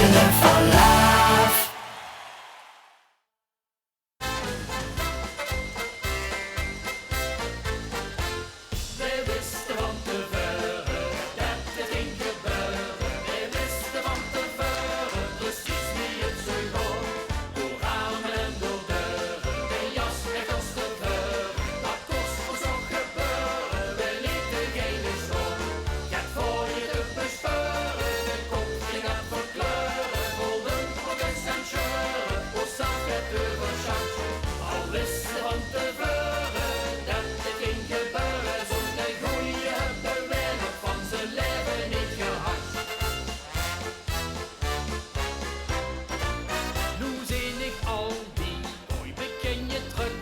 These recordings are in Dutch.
Willen van Laaf. We wisten van tevoren dat het ging gebeuren. We wisten van tevoren precies wie het zou gaan. Door ramen en door deuren, de jas echt als tevoren. Wat kost voor zo'n gebeuren? We lieten geen schoon. Gaat voor je te bespeuren, de kop ging aan voor kleuren. Golden pockets en scheuren, hoe zag het overschat? Al wisten van tevoren dat het ging gebeuren. Zo'n goeie beweer van zijn leven niet gehad. Nu zie ik al die, ooit beken je terug.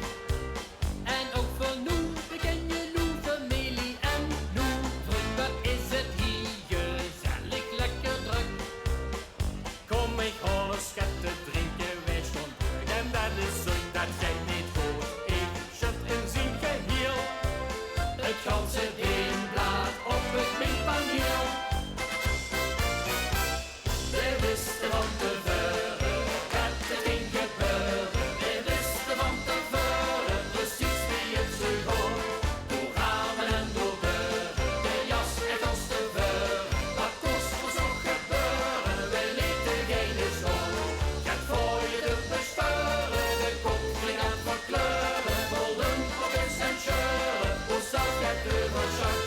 En ook voor nu beken je nu familie en nu vriend. Wat is het hier gezellig, lekker druk. Kom ik horen schatten drinken, wij stond terug. En dat is zo dat jij niet hoort. Ik zet een zin geheel. Het ganse dienblad op het minkpaneel. We wisten van tevoren dat het ging gebeuren. We wisten van tevoren precies wie het zou gaan. Door ramen en door deuren, de jas echt als tevoren. Wat kost voor zo'n gebeuren? We lieten geen schoon. Gaat voor je te bespeuren, de kop ging aan voor kleuren. Golden pockets en scheuren, hoe zag het overschat?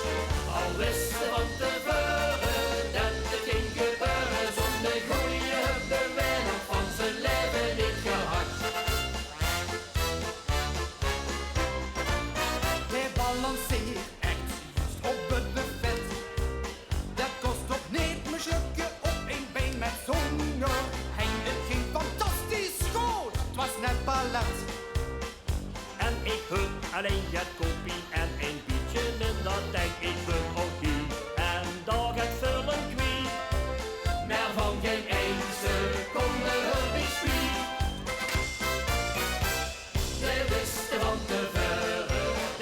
Al wisten van tevoren dat het ging gebeuren. Zonder goeie beweer van zijn leven niet gehad. Hij balanceert echt juist op het buffet. Dat kost toch niet mijn slukje op één been met zonger. Heen, het ging fantastisch goed, het was net ballet. En ik hoor alleen het kopie en een beetje in dat denk ik ben ook hier. En daar gaat vullen kwie. Maar van geen één seconde hulp ik spier. We wisten van tevoren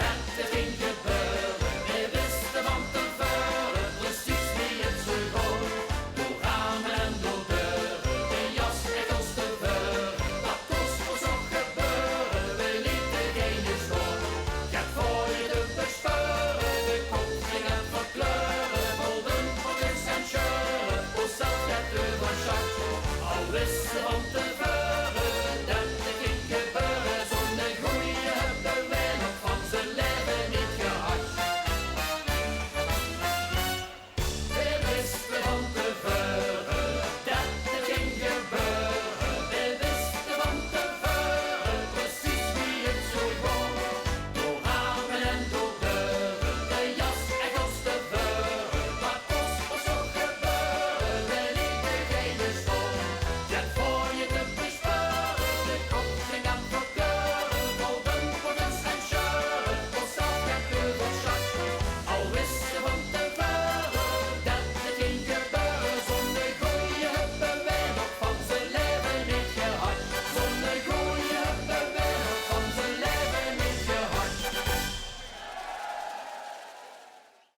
dat het ging gebeuren. We wisten van tevoren precies wie het zou gaan. Door ramen en door deuren, de jas echt als tevoren. Wat kost voor zo'n gebeuren? We lieten geen schoon. Gaat voor je te bespeuren, de kop ging aan voor kleuren. Golden pockets en scheuren, hoe zag het overschat? Al wisten van